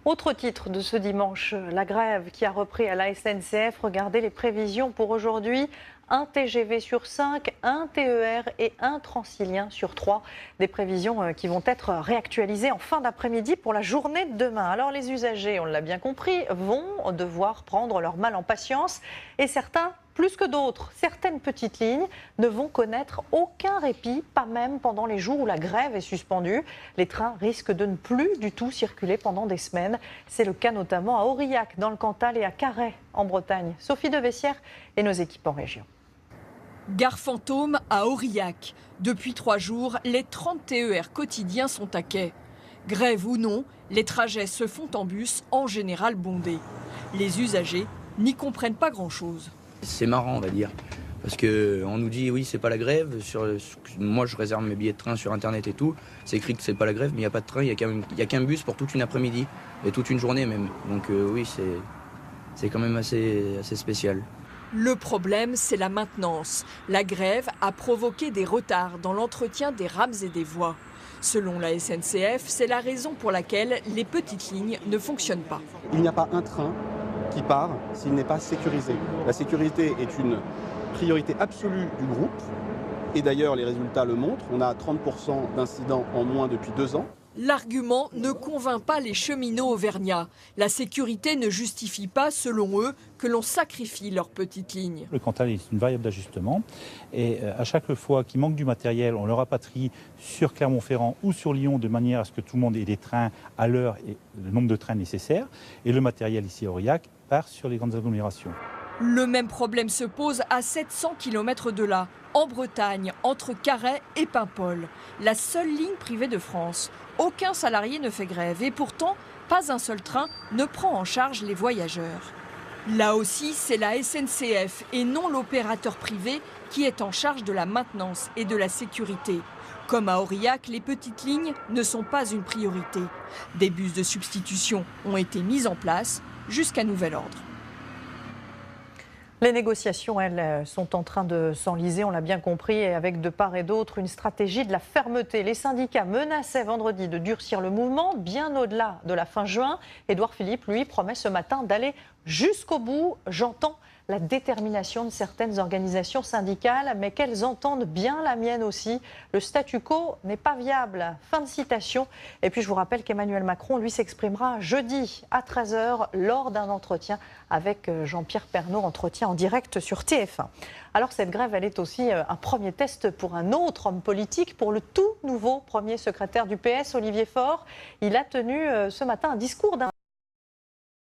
Autre titre de ce dimanche, la grève qui a repris à la SNCF. Regardez les prévisions pour aujourd'hui. Un TGV sur 5, un TER et un Transilien sur 3. Des prévisions qui vont être réactualisées en fin d'après-midi pour la journée de demain. Alors les usagers, on l'a bien compris, vont devoir prendre leur mal en patience. Et certains, plus que d'autres, certaines petites lignes ne vont connaître aucun répit, pas même pendant les jours où la grève est suspendue. Les trains risquent de ne plus du tout circuler pendant des semaines. C'est le cas notamment à Aurillac, dans le Cantal, et à Carhaix, en Bretagne. Sophie Devessière et nos équipes en région. Gare fantôme à Aurillac. Depuis 3 jours, les 30 TER quotidiens sont à quai. Grève ou non, les trajets se font en bus, en général bondés. Les usagers n'y comprennent pas grand-chose. C'est marrant, on va dire, parce qu'on nous dit oui, c'est pas la grève. Moi, je réserve mes billets de train sur internet et tout. C'est écrit que c'est pas la grève, mais il n'y a pas de train, il y a qu'un bus pour toute une après-midi et toute une journée même. Donc oui, c'est quand même assez spécial. Le problème, c'est la maintenance. La grève a provoqué des retards dans l'entretien des rames et des voies. Selon la SNCF, c'est la raison pour laquelle les petites lignes ne fonctionnent pas. Il n'y a pas un train qui part s'il n'est pas sécurisé. La sécurité est une priorité absolue du groupe. Et d'ailleurs, les résultats le montrent. On a 30% d'incidents en moins depuis 2 ans. L'argument ne convainc pas les cheminots auvergnats. La sécurité ne justifie pas, selon eux, que l'on sacrifie leurs petites lignes. Le Cantal est une variable d'ajustement et à chaque fois qu'il manque du matériel, on le rapatrie sur Clermont-Ferrand ou sur Lyon de manière à ce que tout le monde ait des trains à l'heure et le nombre de trains nécessaires. Et le matériel ici à Aurillac part sur les grandes agglomérations. Le même problème se pose à 700 km de là, en Bretagne, entre Carhaix et Paimpol. La seule ligne privée de France. Aucun salarié ne fait grève et pourtant, pas un seul train ne prend en charge les voyageurs. Là aussi, c'est la SNCF et non l'opérateur privé qui est en charge de la maintenance et de la sécurité. Comme à Aurillac, les petites lignes ne sont pas une priorité. Des bus de substitution ont été mis en place jusqu'à nouvel ordre. Les négociations, elles, sont en train de s'enliser, on l'a bien compris, et avec de part et d'autre une stratégie de la fermeté. Les syndicats menaçaient vendredi de durcir le mouvement, bien au-delà de la fin juin. Édouard Philippe, lui, promet ce matin d'aller jusqu'au bout. J'entends la détermination de certaines organisations syndicales, mais qu'elles entendent bien la mienne aussi. Le statu quo n'est pas viable. Fin de citation. Et puis je vous rappelle qu'Emmanuel Macron, lui, s'exprimera jeudi à 13h lors d'un entretien avec Jean-Pierre Pernaut, entretien en direct sur TF1. Alors cette grève, elle est aussi un premier test pour un autre homme politique, pour le tout nouveau premier secrétaire du PS, Olivier Faure. Il a tenu ce matin un discours